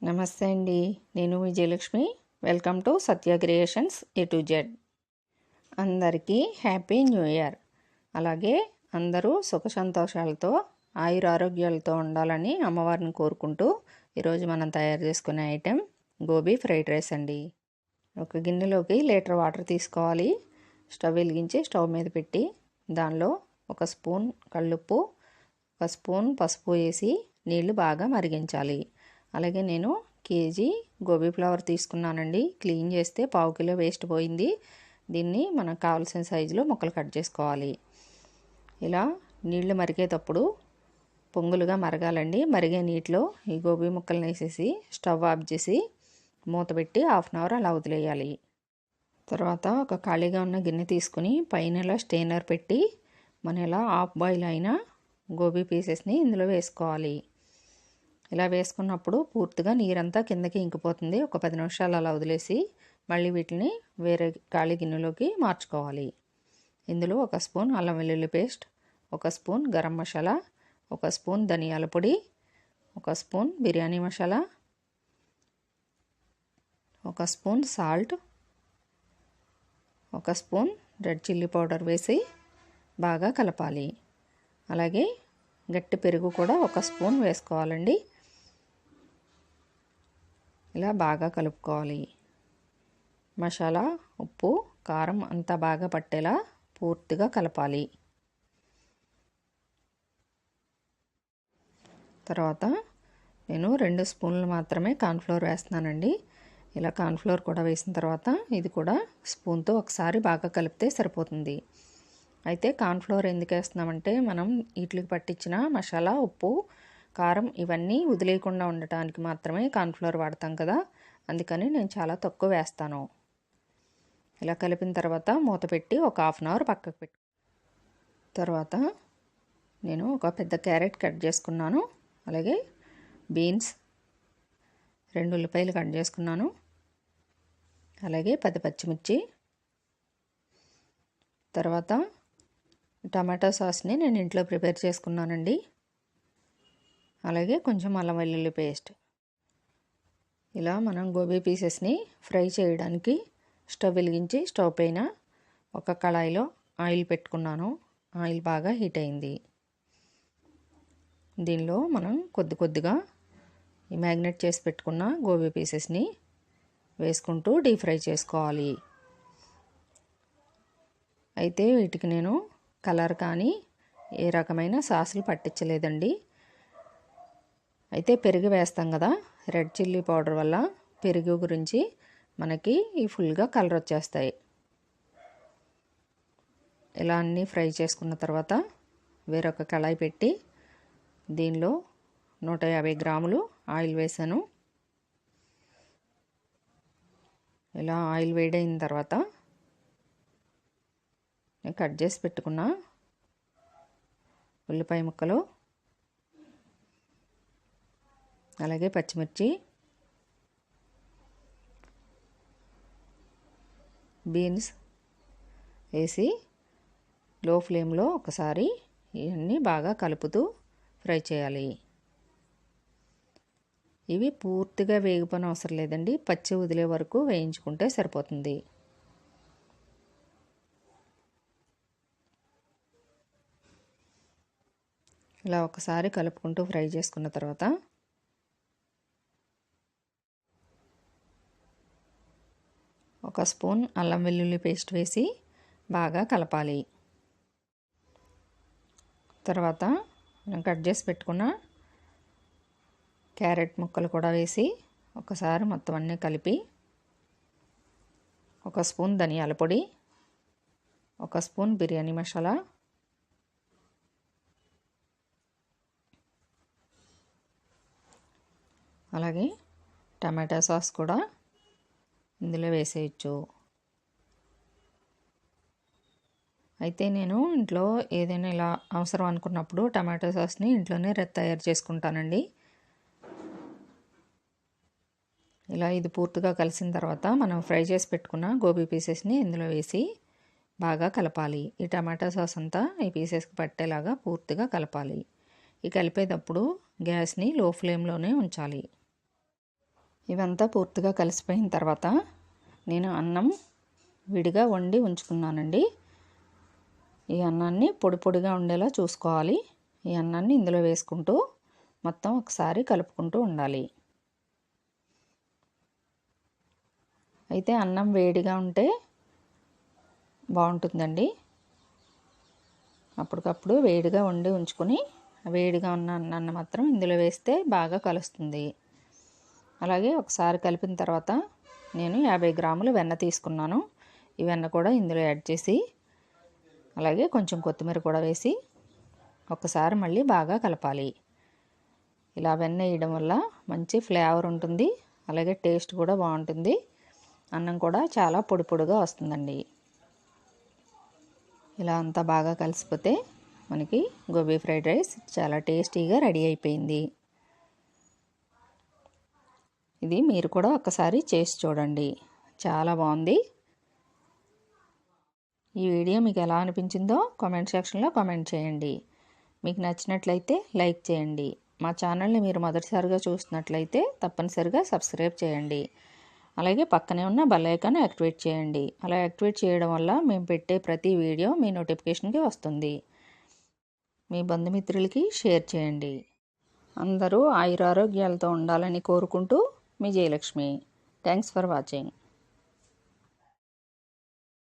నమస్తే అండి. నేను Vijayalakshmi. Welcome to Satya creations A to Z. అందరికీ హ్యాపీ న్యూ ఇయర్. అలాగే అందరూ సుఖ సంతోషాలతో ఆయురారోగ్యాలతో ఉండాలని అమ్మవారిని కోరుకుంటూ ఈరోజు మనం తయారు చేసుకునే ఐటెం గోబీ ఫ్రైడ్ రైస్ అండి. ఒక గిన్నెలోకి లీటర్ వాటర్ తీసుకోవాలి. స్టవ్ వెలిగించి స్టవ్ మీద పెట్టి దానిలో ఒక స్పూన్ కల్లుప్పు, ఒక స్పూన్ పసుపు వేసి నీళ్లు బాగా మరిగించాలి. అలాగే నేను కేజీ గోబీ ఫ్లవర్ తీసుకున్నానండి. క్లీన్ చేస్తే పావు కిలో వేస్ట్ పోయింది. దీన్ని మనకు కావాల్సిన సైజులో ముక్కలు కట్ చేసుకోవాలి. ఇలా నీళ్లు మరిగేటప్పుడు పొంగులుగా మరగాలండి. మరిగే నీటిలో ఈ గోబీ ముక్కలను వేసేసి స్టవ్ ఆఫ్ చేసి మూత పెట్టి హాఫ్ అన్ అవర్ అలా వదిలేయాలి. తర్వాత ఒక ఖాళీగా ఉన్న గిన్నె తీసుకుని పైన ఇలా స్టెయినర్ పెట్టి మనం ఇలా హాఫ్ బాయిల్ అయిన గోబీ పీసెస్ని ఇందులో వేసుకోవాలి. ఇలా వేసుకున్నప్పుడు పూర్తిగా నీరంతా కిందకి ఇంకిపోతుంది. ఒక 10 నిమిషాలు అలా వదిలేసి మళ్ళీ వీటిని వేరే ఖాళీ గిన్నెలోకి మార్చుకోవాలి. ఇందులో ఒక స్పూన్ అల్లం వెల్లుల్లి పేస్ట్, ఒక స్పూన్ గరం మసాలా, ఒక స్పూన్ ధనియాల పొడి, ఒక స్పూన్ బిర్యానీ మసాలా, ఒక స్పూన్ సాల్ట్, ఒక స్పూన్ రెడ్ చిల్లీ పౌడర్ వేసి బాగా కలపాలి. అలాగే గట్టి పెరుగు కూడా ఒక స్పూన్ వేసుకోవాలండి. ఇలా బాగా కలుపుకోవాలి. మసాలా, ఉప్పు, కారం అంతా బాగా పట్టేలా పూర్తిగా కలపాలి. తర్వాత నేను 2 స్పూన్లు మాత్రమే కార్న్ఫ్లోర్ వేస్తున్నానండి. ఇలా కార్న్ఫ్లోర్ కూడా వేసిన తర్వాత ఇది కూడా స్పూన్తో ఒకసారి బాగా కలిపితే సరిపోతుంది. అయితే కార్న్ఫ్లోర్ ఎందుకు వేస్తున్నామంటే మనం వీటికి పట్టించిన మసాలా, ఉప్పు, కారం ఇవన్నీ వదిలేయకుండా ఉండటానికి మాత్రమే కార్న్ఫ్లోర్ వాడతాం కదా, అందుకని నేను చాలా తక్కువ వేస్తాను. ఇలా కలిపిన తర్వాత మూత పెట్టి ఒక హాఫ్ అన్ అవర్ పక్కకు పెట్టు. తర్వాత నేను ఒక పెద్ద క్యారెట్ కట్ చేసుకున్నాను. అలాగే బీన్స్ 2 ఉల్లిపాయలు కట్ చేసుకున్నాను. అలాగే 10 పచ్చిమిర్చి. తర్వాత టమాటా సాస్ని నేను ఇంట్లో ప్రిపేర్ చేసుకున్నానండి. అలాగే కొంచెం అల్లం వెల్లుల్లి పేస్ట్. ఇలా మనం గోబీ పీసెస్ని ఫ్రై చేయడానికి స్టవ్ వెలిగించి స్టవ్ పైన ఒక కళాయిలో ఆయిల్ పెట్టుకున్నాను. ఆయిల్ బాగా హీట్ అయింది. దీనిలో మనం కొద్దిగా ఈ మ్యాగ్నెట్ చేసి పెట్టుకున్న గోబీ పీసెస్ని వేసుకుంటూ డీప్ ఫ్రై చేసుకోవాలి. అయితే వీటికి నేను కలర్ కానీ ఏ రకమైన సాసులు పట్టించలేదండి. అయితే పెరుగు వేస్తాం కదా, రెడ్ చిల్లీ పౌడర్ వల్ల పెరుగు గురించి మనకి ఈ ఫుల్గా కలర్ వచ్చేస్తాయి. ఇలా అన్నీ ఫ్రై చేసుకున్న తర్వాత వేరొక కళాయి పెట్టి దీనిలో 150 గ్రాములు ఆయిల్ వేసాను. ఇలా ఆయిల్ వేడైన తర్వాత నేను కట్ చేసి పెట్టుకున్న ఉల్లిపాయ ముక్కలు, అలాగే పచ్చిమిర్చి, బీన్స్ వేసి లో ఫ్లేమ్లో ఒకసారి ఇవన్నీ బాగా కలుపుతూ ఫ్రై చేయాలి. ఇవి పూర్తిగా వేగిపోయిన అవసరం లేదండి, పచ్చి వదిలే వరకు వేయించుకుంటే సరిపోతుంది. ఇలా ఒకసారి కలుపుకుంటూ ఫ్రై చేసుకున్న తర్వాత ఒక స్పూన్ అల్లం వెల్లుల్లి పేస్ట్ వేసి బాగా కలపాలి. తర్వాత నేను కట్ చేసి పెట్టుకున్న క్యారెట్ ముక్కలు కూడా వేసి ఒకసారి మొత్తం అన్నీ కలిపి ఒక స్పూన్ ధనియాల పొడి, ఒక స్పూన్ బిర్యానీ మసాలా, అలాగే టమాటా సాస్ కూడా ఇందులో వేసేయచ్చు. అయితే నేను ఇంట్లో ఏదైనా ఇలా అవసరం అనుకున్నప్పుడు టమాటా సాస్ని ఇంట్లోనే తయారు చేసుకుంటానండి. ఇలా ఇది పూర్తిగా కలిసిన తర్వాత మనం ఫ్రై చేసి పెట్టుకున్న గోబీ పీసెస్ని ఇందులో వేసి బాగా కలపాలి. ఈ టమాటా సాస్ అంతా ఈ పీసెస్కి పట్టేలాగా పూర్తిగా కలపాలి. ఈ కలిపేటప్పుడు గ్యాస్ని లో ఫ్లేమ్లోనే ఉంచాలి. ఇవంతా పూర్తిగా కలిసిపోయిన తర్వాత నేను అన్నం విడిగా వండి ఉంచుకున్నానండి. ఈ అన్నాన్ని పొడి పొడిగా ఉండేలా చూసుకోవాలి. ఈ అన్నాన్ని ఇందులో వేసుకుంటూ మొత్తం ఒకసారి కలుపుకుంటూ ఉండాలి. అయితే అన్నం వేడిగా ఉంటే బాగుంటుందండి. అప్పటికప్పుడు వేడిగా వండి ఉంచుకొని వేడిగా ఉన్న అన్నాన్ని మాత్రం ఇందులో వేస్తే బాగా కలుస్తుంది. అలాగే ఒకసారి కలిపిన తర్వాత నేను 50 గ్రాముల వెన్న తీసుకున్నాను. ఈ వెన్న కూడా ఇందులో యాడ్ చేసి అలాగే కొంచెం కొత్తిమీర కూడా వేసి ఒకసారి మళ్ళీ బాగా కలపాలి. ఇలా వెన్న వేయడం వల్ల మంచి ఫ్లేవర్ ఉంటుంది. అలాగే టేస్ట్ కూడా బాగుంటుంది. అన్నం కూడా చాలా పొడి పొడిగా వస్తుందండి. ఇలా అంతా బాగా కలిసిపోతే మనకి గోబీ ఫ్రైడ్ రైస్ చాలా టేస్టీగా రెడీ అయిపోయింది. ఇది మీరు కూడా ఒక్కసారి చేసి చూడండి, చాలా బాగుంది. ఈ వీడియో మీకు ఎలా అనిపించిందో కామెంట్ సెక్షన్లో కామెంట్ చేయండి. మీకు నచ్చినట్లయితే లైక్ చేయండి. మా ఛానల్ని మీరు మొదటిసారిగా చూస్తున్నట్లయితే తప్పనిసరిగా సబ్స్క్రైబ్ చేయండి. అలాగే పక్కనే ఉన్న బెల్ ఐకాన్ యాక్టివేట్ చేయండి. అలా యాక్టివేట్ చేయడం వల్ల మేము పెట్టే ప్రతి వీడియో మీ నోటిఫికేషన్కి వస్తుంది. మీ బంధుమిత్రులకి షేర్ చేయండి. అందరూ ఆయురారోగ్యాలతో ఉండాలని కోరుకుంటూ మీ జయలక్ష్మి. Thanks for watching.